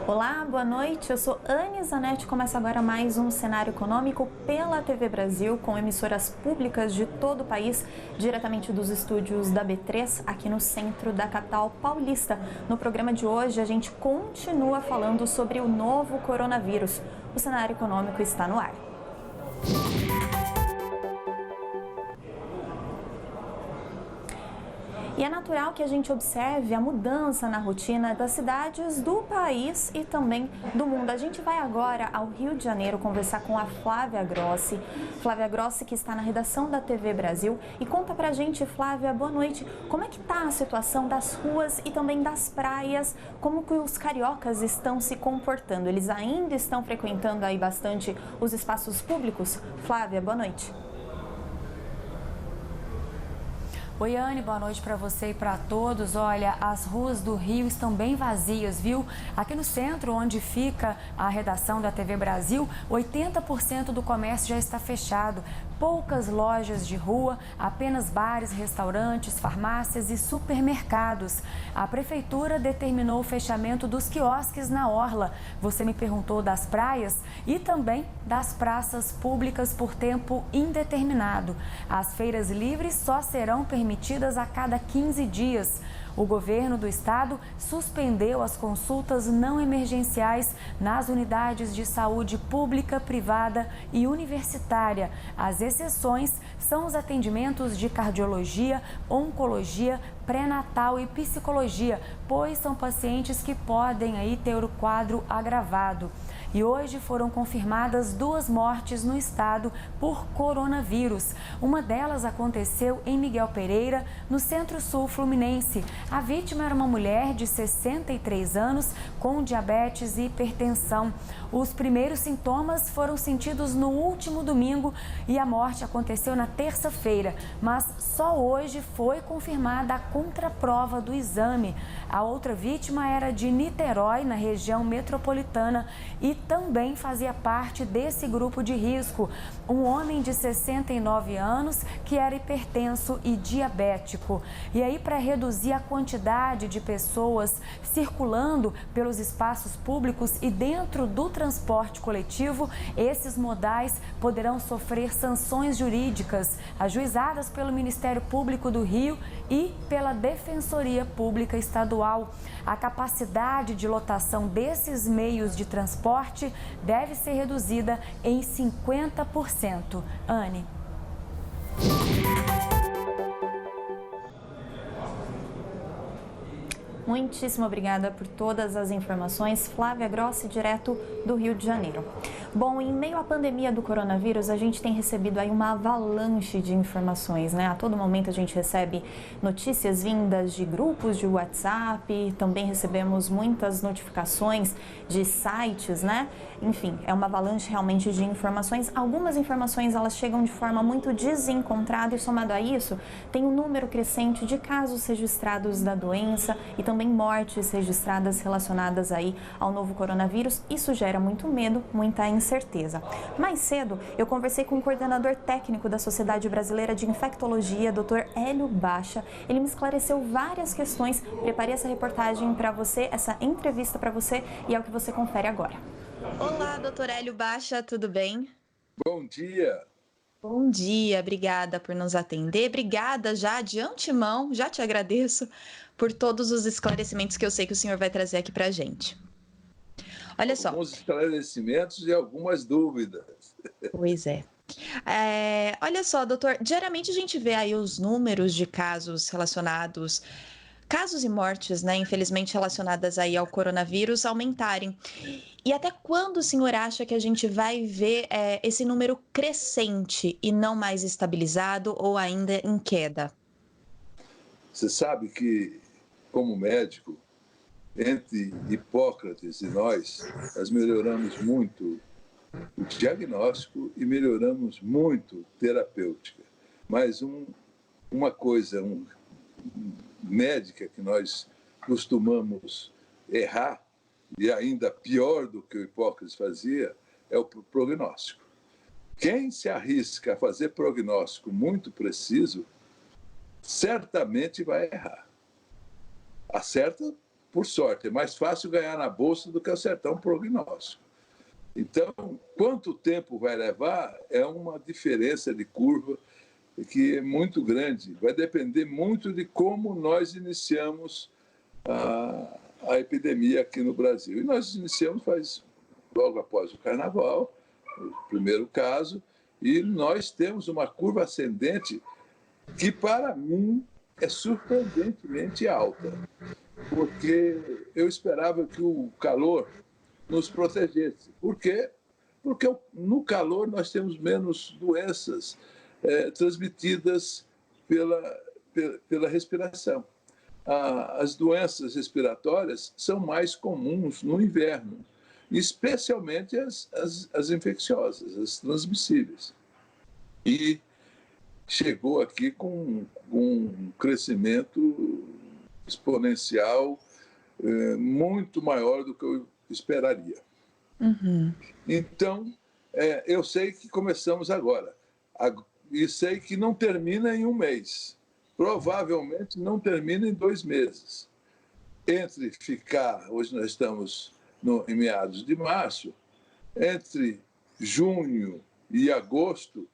Olá, boa noite. Eu sou Anne Zanetti. Começa agora mais um Cenário Econômico pela TV Brasil, com emissoras públicas de todo o país, diretamente dos estúdios da B3, aqui no centro da capital paulista. No programa de hoje, a gente continua falando sobre o novo coronavírus. O Cenário Econômico está no ar. E é natural que a gente observe a mudança na rotina das cidades do país e também do mundo. A gente vai agora ao Rio de Janeiro conversar com a Flávia Grossi. Flávia Grossi, que está na redação da TV Brasil. E conta pra gente, Flávia, boa noite, como é que tá a situação das ruas e também das praias? Como que os cariocas estão se comportando? Eles ainda estão frequentando aí bastante os espaços públicos? Flávia, boa noite. Oi, Anne, boa noite para você e para todos. Olha, as ruas do Rio estão bem vazias, viu? Aqui no centro, onde fica a redação da TV Brasil, 80% do comércio já está fechado. Poucas lojas de rua, apenas bares, restaurantes, farmácias e supermercados. A prefeitura determinou o fechamento dos quiosques na orla. Você me perguntou das praias e também das praças públicas por tempo indeterminado. As feiras livres só serão permitidas a cada 15 dias. O governo do estado suspendeu as consultas não emergenciais nas unidades de saúde pública, privada e universitária. As exceções são os atendimentos de cardiologia, oncologia, pré-natal e psicologia, pois são pacientes que podem aí ter o quadro agravado. E hoje foram confirmadas 2 mortes no estado por coronavírus. Uma delas aconteceu em Miguel Pereira, no Centro-Sul Fluminense. A vítima era uma mulher de 63 anos com diabetes e hipertensão. Os primeiros sintomas foram sentidos no último domingo e a morte aconteceu na terça-feira, mas só hoje foi confirmada a contraprova do exame. A outra vítima era de Niterói, na região metropolitana, e também fazia parte desse grupo de risco. Um homem de 69 anos que era hipertenso e diabético. E aí, para reduzir a quantidade de pessoas circulando pelos espaços públicos e dentro do transporte coletivo, esses modais poderão sofrer sanções jurídicas ajuizadas pelo Ministério Público do Rio e pela Defensoria Pública Estadual. A capacidade de lotação desses meios de transporte deve ser reduzida em 50%. Anne. Muitíssimo obrigada por todas as informações. Flávia Grossi, direto do Rio de Janeiro. Bom, em meio à pandemia do coronavírus, a gente tem recebido aí uma avalanche de informações, né? A todo momento a gente recebe notícias vindas de grupos de WhatsApp, também recebemos muitas notificações de sites, né? Enfim, é uma avalanche realmente de informações. Algumas informações, elas chegam de forma muito desencontrada e, somado a isso, tem um número crescente de casos registrados da doença e também mortes registradas relacionadas aí ao novo coronavírus. Isso gera muito medo, muita incerteza. Mais cedo, eu conversei com o coordenador técnico da Sociedade Brasileira de Infectologia, Dr. Hélio Baixa. Ele me esclareceu várias questões. Preparei essa reportagem para você, essa entrevista para você, e é o que você confere agora. Olá, Dr. Hélio Baixa, tudo bem? Bom dia. Bom dia, obrigada por nos atender. Obrigada já de antemão, já te agradeço por todos os esclarecimentos que eu sei que o senhor vai trazer aqui para a gente. Olha só. Alguns esclarecimentos e algumas dúvidas. Pois é. Olha só, doutor, diariamente a gente vê aí os números de casos relacionados, casos e mortes, né, infelizmente relacionadas aí ao coronavírus aumentarem. E até quando o senhor acha que a gente vai ver esse número crescente e não mais estabilizado ou ainda em queda? Você sabe que, como médico, entre Hipócrates e nós melhoramos muito o diagnóstico e melhoramos muito terapêutica. Mas uma coisa médica que nós costumamos errar, e ainda pior do que o Hipócrates fazia, é o prognóstico. Quem se arrisca a fazer prognóstico muito preciso, certamente vai errar. Acerta por sorte, é mais fácil ganhar na bolsa do que acertar um prognóstico. Então, quanto tempo vai levar é uma diferença de curva que é muito grande. Vai depender muito de como nós iniciamos a epidemia aqui no Brasil. E nós iniciamos logo após o Carnaval, o primeiro caso, e nós temos uma curva ascendente que, para mim, é surpreendentemente alta, porque eu esperava que o calor nos protegesse. Por quê? Porque no calor nós temos menos doenças transmitidas pela respiração. As doenças respiratórias são mais comuns no inverno, especialmente as infecciosas, as transmissíveis. E chegou aqui com um crescimento exponencial muito maior do que eu esperaria. Uhum. Então, eu sei que começamos agora, e sei que não termina em um mês. Provavelmente não termina em 2 meses. Entre ficar, hoje nós estamos em meados de março, entre junho e agosto,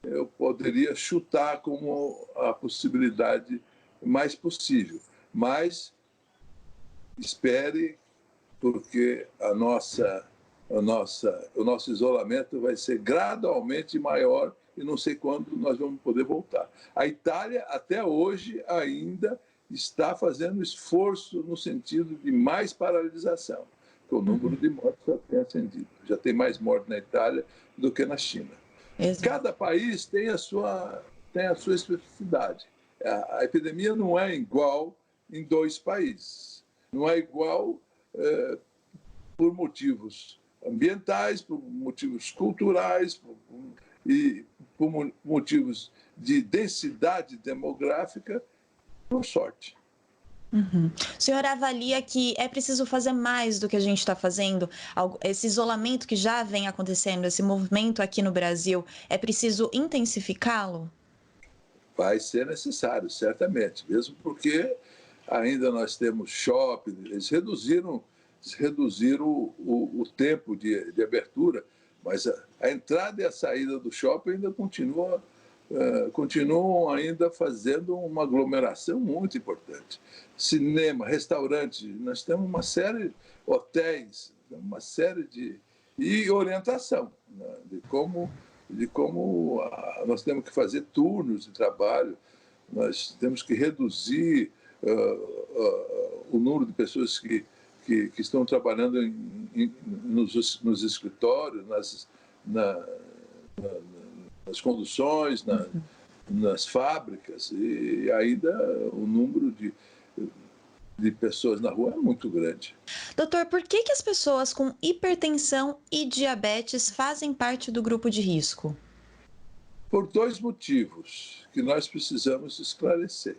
eu poderia chutar como a possibilidade mais possível. Mas espere, porque o nosso isolamento vai ser gradualmente maior e não sei quando nós vamos poder voltar. A Itália, até hoje, ainda está fazendo esforço no sentido de mais paralisação, porque o número de mortes já tem ascendido. Já tem mais mortes na Itália do que na China. Exato. Cada país tem a sua especificidade. A epidemia não é igual em 2 países. Não é igual por motivos ambientais, por motivos culturais e por motivos de densidade demográfica, por sorte. Uhum. O senhor avalia que é preciso fazer mais do que a gente está fazendo? Esse isolamento que já vem acontecendo, esse movimento aqui no Brasil, é preciso intensificá-lo? Vai ser necessário, certamente, mesmo porque ainda nós temos shopping, eles reduziram o tempo de abertura, mas a entrada e a saída do shopping ainda continuam ainda fazendo uma aglomeração muito importante. Cinema, restaurante, nós temos uma série de hotéis, uma série e orientação, né, de como nós temos que fazer turnos de trabalho, nós temos que reduzir o número de pessoas que estão trabalhando nos escritórios, nas conduções, nas fábricas, e ainda o número de pessoas na rua é muito grande. Doutor, por que as pessoas com hipertensão e diabetes fazem parte do grupo de risco? Por 2 motivos que nós precisamos esclarecer.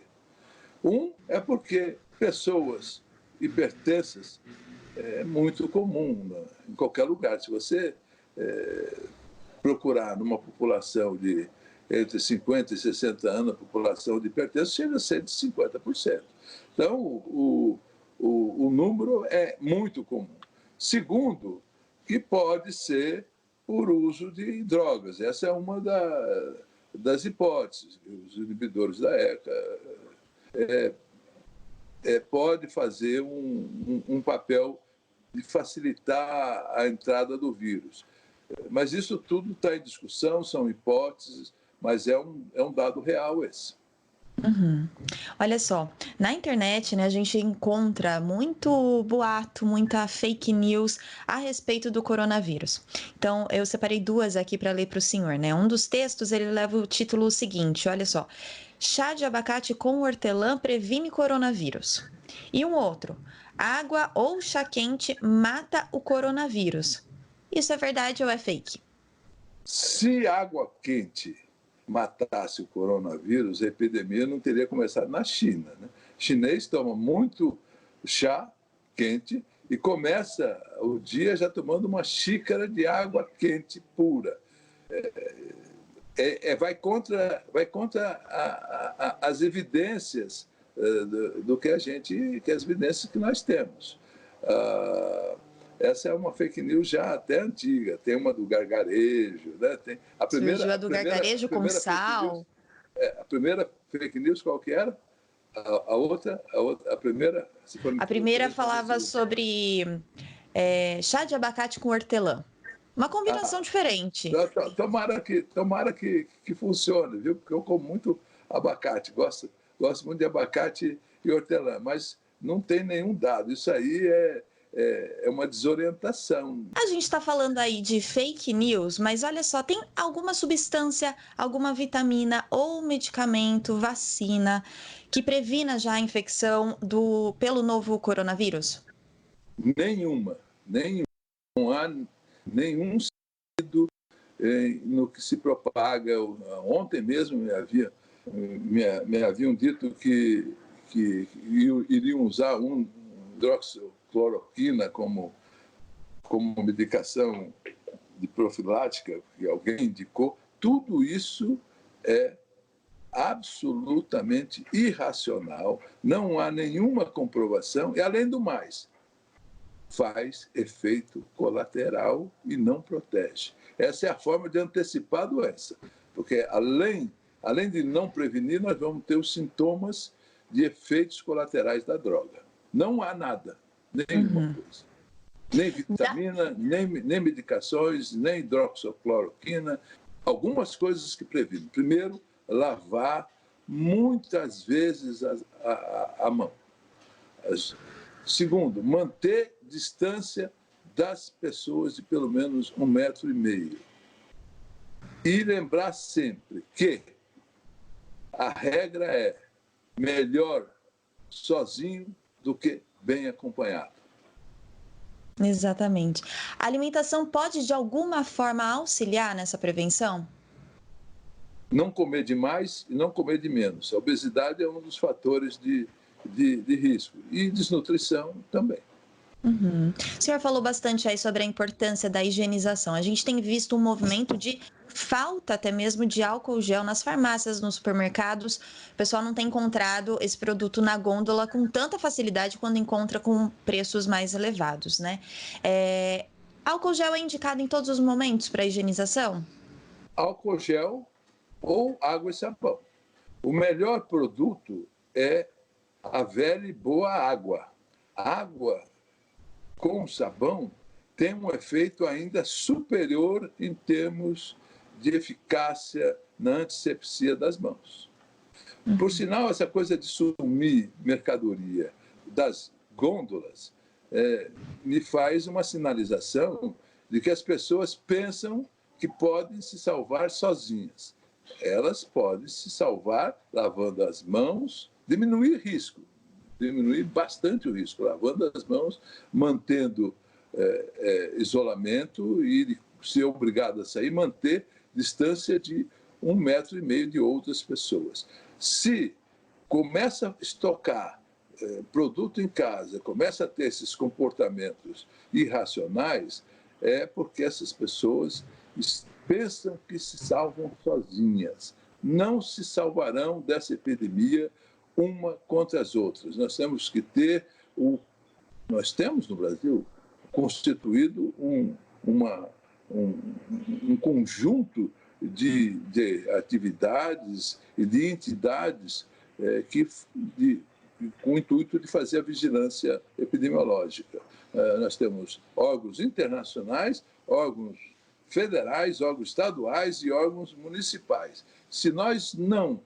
Um é porque pessoas hipertensas é muito comum em qualquer lugar. Se você procurar numa população de entre 50 e 60 anos, a população de hipertensos chega a ser de 50%. Então, o número é muito comum. Segundo, que pode ser por uso de drogas. Essa é uma das hipóteses. Os inibidores da ECA pode fazer um papel de facilitar a entrada do vírus. Mas isso tudo está em discussão, são hipóteses, mas é um dado real esse. Uhum. Olha só, na internet, né, a gente encontra muito boato, muita fake news a respeito do coronavírus. Então, eu separei 2 aqui para ler para o senhor, né? Um dos textos, ele leva o título seguinte, olha só. Chá de abacate com hortelã previne coronavírus. E um outro, água ou chá quente mata o coronavírus. Isso é verdade ou é fake? Se água quente matasse o coronavírus, a epidemia não teria começado na China, né? O chinês toma muito chá quente e começa o dia já tomando uma xícara de água quente pura. Vai contra as evidências do que que as evidências que nós temos. Essa é uma fake news já até antiga, tem uma do gargarejo, né? Tem Surgiu a do gargarejo com sal. A primeira fake news qual que era? A primeira... A primeira falava sobre chá de abacate com hortelã. Uma combinação diferente. Tomara que funcione, viu? Porque eu como muito abacate, gosto muito de abacate e hortelã, mas não tem nenhum dado. Isso aí é uma desorientação. A gente está falando aí de fake news, mas olha só, tem alguma substância, alguma vitamina ou medicamento, vacina, que previna já a infecção pelo novo coronavírus? Nenhuma. Não há nenhum sentido no que se propaga. Ontem mesmo me haviam dito que iriam usar hidroxicloroquina como medicação de profilática, que alguém indicou. Tudo isso é absolutamente irracional, não há nenhuma comprovação e, além do mais, faz efeito colateral e não protege. Essa é a forma de antecipar a doença, porque além de não prevenir, nós vamos ter os sintomas de efeitos colaterais da droga. Não há nada, nenhuma coisa. Nem vitamina, nem medicações, nem hidroxicloroquina. Algumas coisas que previnem. Primeiro, lavar muitas vezes a mão. Segundo, manter distância das pessoas de pelo menos 1,5 metro. E lembrar sempre que a regra é melhor sozinho do que bem acompanhado. Exatamente. A alimentação pode, de alguma forma, auxiliar nessa prevenção? Não comer demais e não comer de menos. A obesidade é um dos fatores de risco. E desnutrição também. Uhum. O senhor falou bastante aí sobre a importância da higienização. A gente tem visto um movimento de falta até mesmo de álcool gel nas farmácias, nos supermercados. O pessoal não tem encontrado esse produto na gôndola com tanta facilidade quando encontra com preços mais elevados, né? Álcool gel é indicado em todos os momentos para higienização? Álcool gel ou água e sabão. O melhor produto é a velha e boa água. Água com sabão tem um efeito ainda superior em termos de eficácia na antisepsia das mãos. Por sinal, essa coisa de sumir mercadoria das gôndolas me faz uma sinalização de que as pessoas pensam que podem se salvar sozinhas. Elas podem se salvar lavando as mãos, diminuir bastante o risco, lavando as mãos, mantendo isolamento e, se obrigado a sair, manter distância de 1,5 metro de outras pessoas. Se começa a estocar produto em casa, começa a ter esses comportamentos irracionais, é porque essas pessoas pensam que se salvam sozinhas. Não se salvarão dessa epidemia uma contra as outras. Nós temos que ter nós temos no Brasil constituído um conjunto de atividades e de entidades com o intuito de fazer a vigilância epidemiológica. Nós temos órgãos internacionais, órgãos federais, órgãos estaduais e órgãos municipais. Se nós não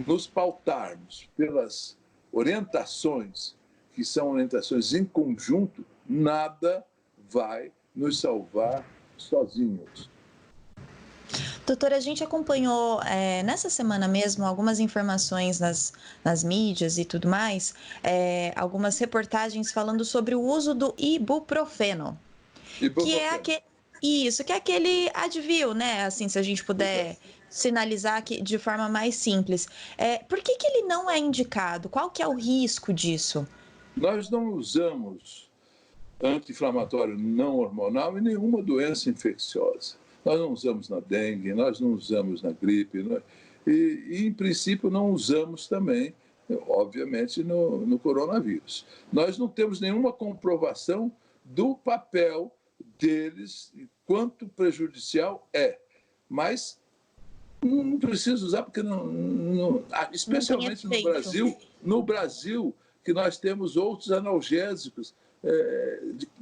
nos pautarmos pelas orientações, que são orientações em conjunto, nada vai nos salvar sozinhos. Doutora, a gente acompanhou nessa semana mesmo algumas informações nas mídias e tudo mais, algumas reportagens falando sobre o uso do ibuprofeno. Que é aquele Advil, né? Assim, se a gente puder sinalizar aqui de forma mais simples. Por que ele não é indicado? Qual que é o risco disso? Nós não usamos anti-inflamatório não hormonal em nenhuma doença infecciosa. Nós não usamos na dengue, nós não usamos na gripe. e em princípio, não usamos também, obviamente, no coronavírus. Nós não temos nenhuma comprovação do papel deles, quanto prejudicial é, mas não precisa usar, porque especialmente no Brasil, que nós temos outros analgésicos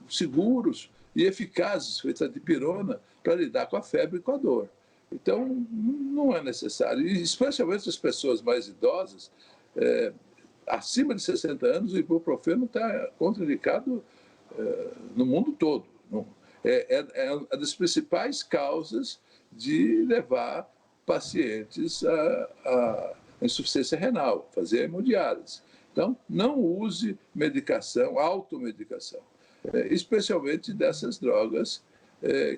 seguros e eficazes, feitos de dipirona, para lidar com a febre e com a dor. Então, não é necessário. E, especialmente as pessoas mais idosas, acima de 60 anos, o ibuprofeno está contraindicado no mundo todo. É uma das principais causas de levar pacientes à insuficiência renal, fazer hemodiálise. Então, não use medicação, automedicação, especialmente dessas drogas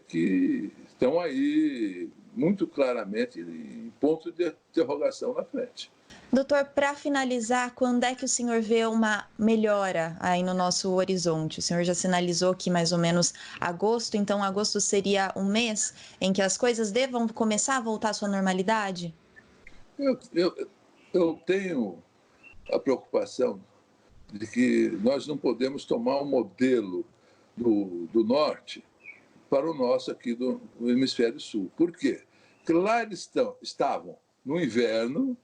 que estão aí muito claramente em ponto de interrogação na frente. Doutor, para finalizar, quando é que o senhor vê uma melhora aí no nosso horizonte? O senhor já sinalizou que mais ou menos agosto, então agosto seria um mês em que as coisas devam começar a voltar à sua normalidade? Eu tenho a preocupação de que nós não podemos tomar um modelo do norte para o nosso aqui do hemisfério sul. Por quê? Porque lá eles estavam no inverno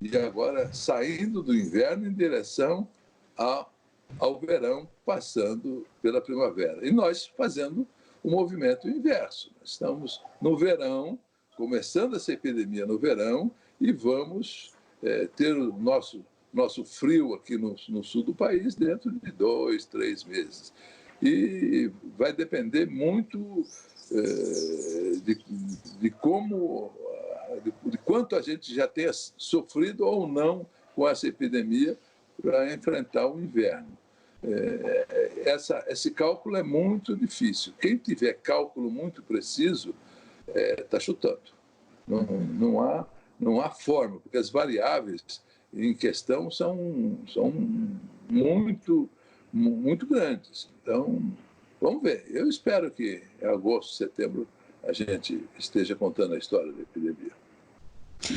e agora saindo do inverno em direção ao verão, passando pela primavera. E nós fazendo o movimento inverso. Nós estamos no verão, começando essa epidemia no verão, e vamos ter o nosso frio aqui no sul do país dentro de 2, 3 meses. E vai depender muito de quanto a gente já tenha sofrido ou não com essa epidemia para enfrentar o inverno. Esse cálculo é muito difícil. Quem tiver cálculo muito preciso está chutando. Não há forma, porque as variáveis em questão são muito, muito grandes. Então, vamos ver. Eu espero que em agosto, setembro, a gente esteja contando a história da epidemia.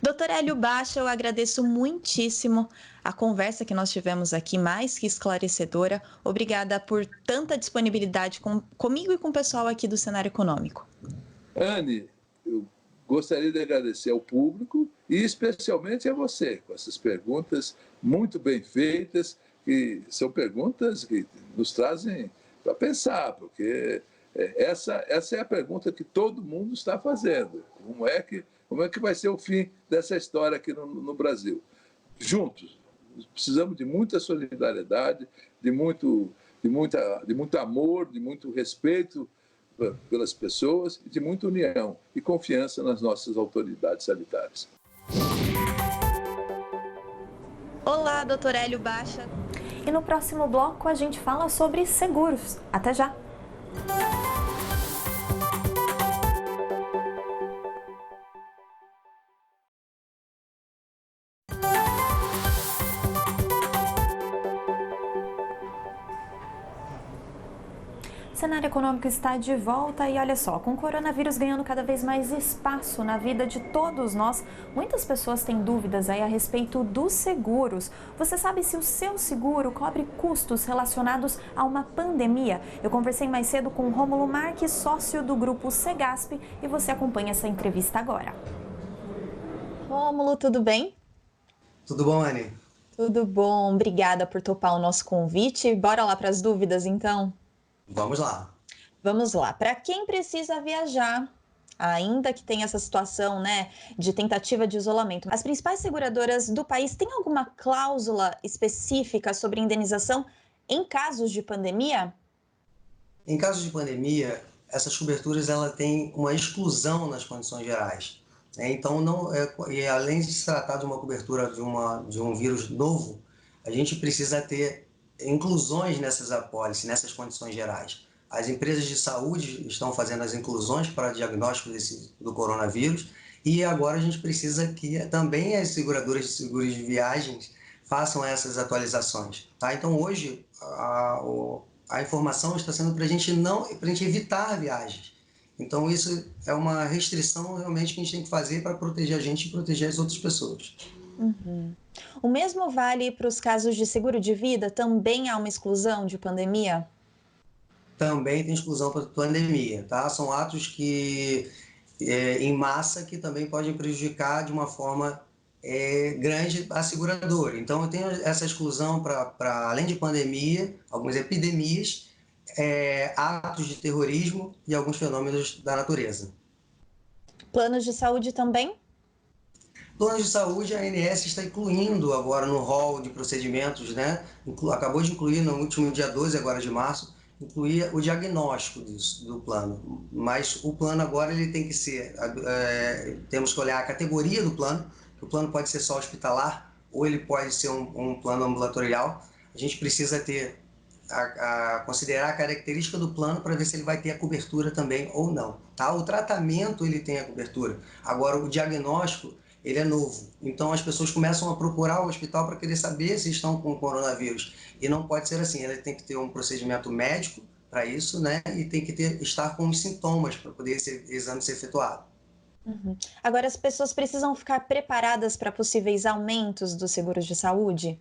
Doutor Hélio Baixa, eu agradeço muitíssimo a conversa que nós tivemos aqui, mais que esclarecedora. Obrigada por tanta disponibilidade comigo e com o pessoal aqui do Cenário Econômico. Anne, eu gostaria de agradecer ao público e especialmente a você, com essas perguntas muito bem feitas, que são perguntas que nos trazem para pensar, porque essa é a pergunta que todo mundo está fazendo. Como é que vai ser o fim dessa história aqui no Brasil? Juntos, precisamos de muita solidariedade, de muito amor, de muito respeito pelas pessoas, de muita união e confiança nas nossas autoridades sanitárias. Olá, doutor Hélio Baixa. E no próximo bloco a gente fala sobre seguros. Até já! O cenário econômico está de volta e olha só, com o coronavírus ganhando cada vez mais espaço na vida de todos nós, muitas pessoas têm dúvidas aí a respeito dos seguros. Você sabe se o seu seguro cobre custos relacionados a uma pandemia? Eu conversei mais cedo com o Rômulo Marques, sócio do grupo Segasp, e você acompanha essa entrevista agora. Rômulo, tudo bem? Tudo bom, Anne? Tudo bom, obrigada por topar o nosso convite. Bora lá para as dúvidas, então? Vamos lá. Vamos lá. Para quem precisa viajar, ainda que tenha essa situação, né, de tentativa de isolamento, as principais seguradoras do país têm alguma cláusula específica sobre indenização em casos de pandemia? Em casos de pandemia, essas coberturas têm uma exclusão nas condições gerais. Então, e além de se tratar de uma cobertura de um vírus novo, a gente precisa ter inclusões nessas apólices, nessas condições gerais. As empresas de saúde estão fazendo as inclusões para diagnóstico do coronavírus e agora a gente precisa que também as seguradoras de seguros de viagens façam essas atualizações. Tá? Então, hoje, a informação está sendo para a gente evitar viagens. Então, isso é uma restrição realmente que a gente tem que fazer para proteger a gente e proteger as outras pessoas. Uhum. O mesmo vale para os casos de seguro de vida? Também há uma exclusão de pandemia? Também tem exclusão para pandemia, tá? São atos que, em massa, que também podem prejudicar de uma forma grande a seguradora. Então, eu tenho essa exclusão para, além de pandemia, algumas epidemias, atos de terrorismo e alguns fenômenos da natureza. Planos de saúde também? Planos de saúde, a ANS está incluindo agora no rol de procedimentos, né? Acabou de incluir no último dia 12 agora de março, incluir o diagnóstico do plano. Mas o plano agora ele tem que ser, temos que olhar a categoria do plano, que o plano pode ser só hospitalar ou ele pode ser um plano ambulatorial. A gente precisa ter considerar a característica do plano para ver se ele vai ter a cobertura também ou não. Tá? O tratamento ele tem a cobertura, agora o diagnóstico ele é novo. Então as pessoas começam a procurar o hospital para querer saber se estão com coronavírus. E não pode ser assim, ela tem que ter um procedimento médico para isso, né? E tem que estar com os sintomas para poder esse exame ser efetuado. Uhum. Agora, as pessoas precisam ficar preparadas para possíveis aumentos dos seguros de saúde?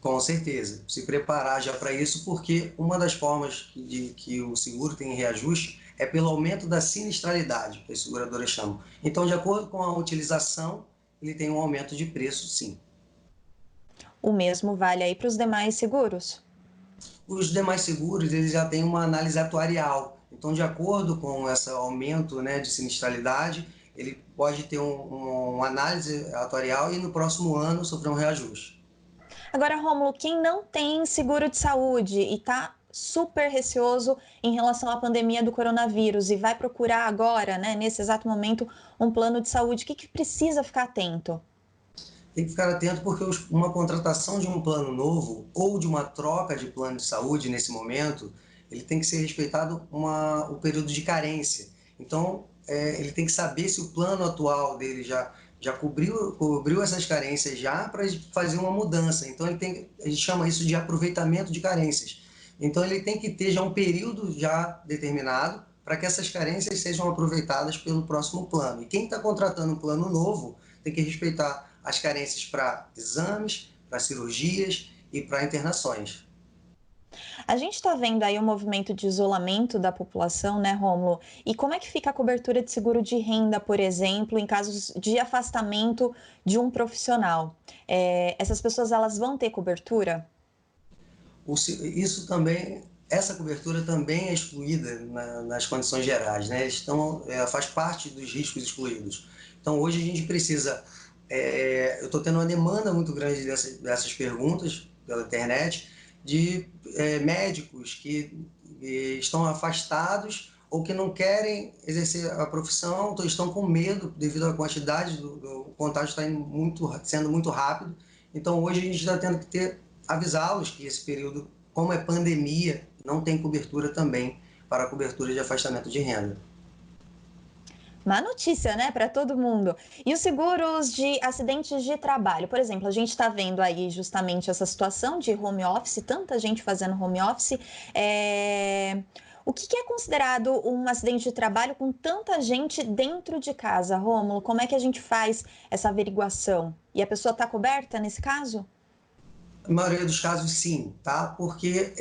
Com certeza, se preparar já para isso, porque uma das formas que o seguro tem reajuste é pelo aumento da sinistralidade, que as seguradoras chamam. Então, de acordo com a utilização, ele tem um aumento de preço, sim. O mesmo vale aí para os demais seguros? Os demais seguros, eles já têm uma análise atuarial. Então, de acordo com esse aumento, né, de sinistralidade, ele pode ter uma análise atuarial e no próximo ano sofrer um reajuste. Agora, Rômulo, quem não tem seguro de saúde e está super receoso em relação à pandemia do coronavírus e vai procurar agora, né, nesse exato momento, um plano de saúde, o que precisa ficar atento? Tem que ficar atento porque uma contratação de um plano novo ou de uma troca de plano de saúde nesse momento, ele tem que ser respeitado o período de carência. Então, ele tem que saber se o plano atual dele já cobriu essas carências já para fazer uma mudança. Então, a gente chama isso de aproveitamento de carências. Então, ele tem que ter já um período já determinado para que essas carências sejam aproveitadas pelo próximo plano. E quem está contratando um plano novo tem que respeitar as carências para exames, para cirurgias e para internações. A gente está vendo aí um movimento de isolamento da população, né, Rômulo? E como é que fica a cobertura de seguro de renda, por exemplo, em casos de afastamento de um profissional? Essas pessoas, elas vão ter cobertura? Isso também, essa cobertura também é excluída nas condições gerais, né? Faz parte dos riscos excluídos. Então, hoje a gente precisa... eu estou tendo uma demanda muito grande dessas perguntas pela internet, de médicos que estão afastados ou que não querem exercer a profissão, estão com medo devido à quantidade do contágio está sendo muito rápido. Então, hoje a gente está tendo que avisá-los que esse período, como é pandemia, não tem cobertura também para a cobertura de afastamento de renda. Má notícia, né, para todo mundo. E os seguros de acidentes de trabalho? Por exemplo, a gente está vendo aí justamente essa situação de home office, tanta gente fazendo home office. O que é considerado um acidente de trabalho com tanta gente dentro de casa, Rômulo? Como é que a gente faz essa averiguação? E a pessoa está coberta nesse caso? Na maioria dos casos, sim, tá? Porque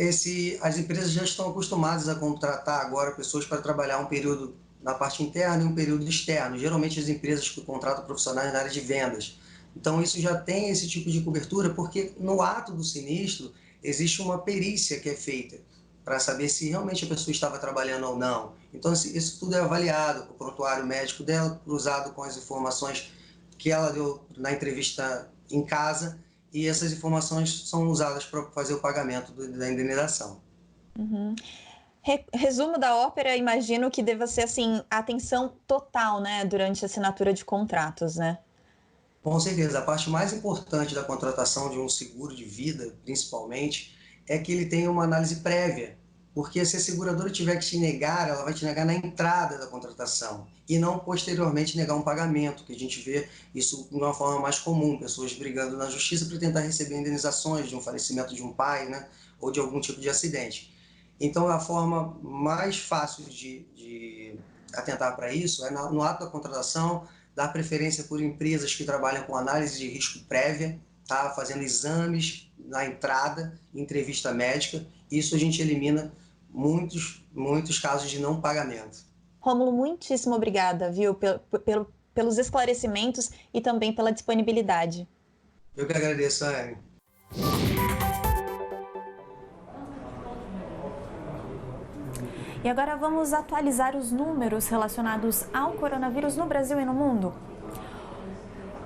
as empresas já estão acostumadas a contratar agora pessoas para trabalhar um período na parte interna e um período externo. Geralmente as empresas que contratam profissionais na área de vendas. Então isso já tem esse tipo de cobertura, porque no ato do sinistro existe uma perícia que é feita para saber se realmente a pessoa estava trabalhando ou não. Então isso tudo é avaliado, o prontuário médico dela, cruzado com as informações que ela deu na entrevista em casa, e essas informações são usadas para fazer o pagamento da indenização. Uhum. Resumo da ópera, imagino que deva ser assim, a atenção total, né, durante a assinatura de contratos, né? Com certeza, a parte mais importante da contratação de um seguro de vida, principalmente, é que ele tenha uma análise prévia, porque se a seguradora tiver que te negar, ela vai te negar na entrada da contratação e não posteriormente negar um pagamento, que a gente vê isso de uma forma mais comum, pessoas brigando na justiça para tentar receber indenizações de um falecimento de um pai, né, ou de algum tipo de acidente. Então, a forma mais fácil de atentar para isso é no ato da contratação, dar preferência por empresas que trabalham com análise de risco prévia, tá? Fazendo exames na entrada, entrevista médica. Isso a gente elimina muitos casos de não pagamento. Rômulo, muitíssimo obrigada, viu, pelos esclarecimentos e também pela disponibilidade. Eu que agradeço, Anne. E agora vamos atualizar os números relacionados ao coronavírus no Brasil e no mundo.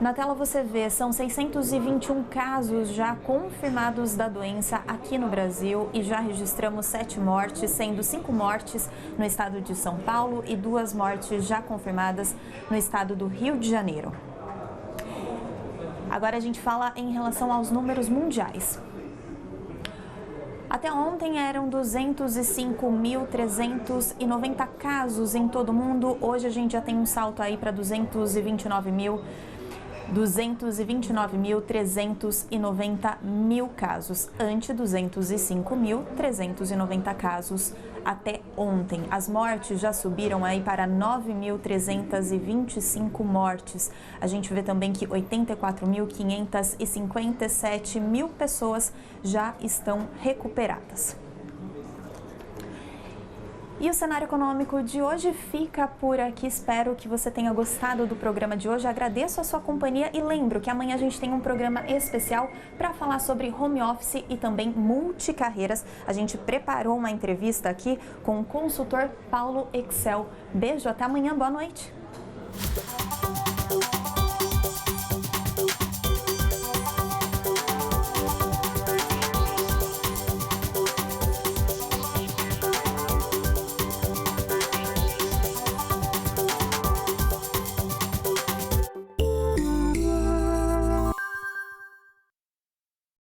Na tela você vê, são 621 casos já confirmados da doença aqui no Brasil e já registramos 7 mortes, sendo 5 mortes no estado de São Paulo e 2 mortes já confirmadas no estado do Rio de Janeiro. Agora a gente fala em relação aos números mundiais. Até ontem eram 205.390 casos em todo o mundo. Hoje a gente já tem um salto aí para 229.390 casos, ante 205.390 casos até ontem. As mortes já subiram aí para 9.325 mortes. A gente vê também que 84.557 pessoas já estão recuperadas. E o cenário econômico de hoje fica por aqui. Espero que você tenha gostado do programa de hoje. Agradeço a sua companhia e lembro que amanhã a gente tem um programa especial para falar sobre home office e também multicarreiras. A gente preparou uma entrevista aqui com o consultor Paulo Excel. Beijo, até amanhã, boa noite.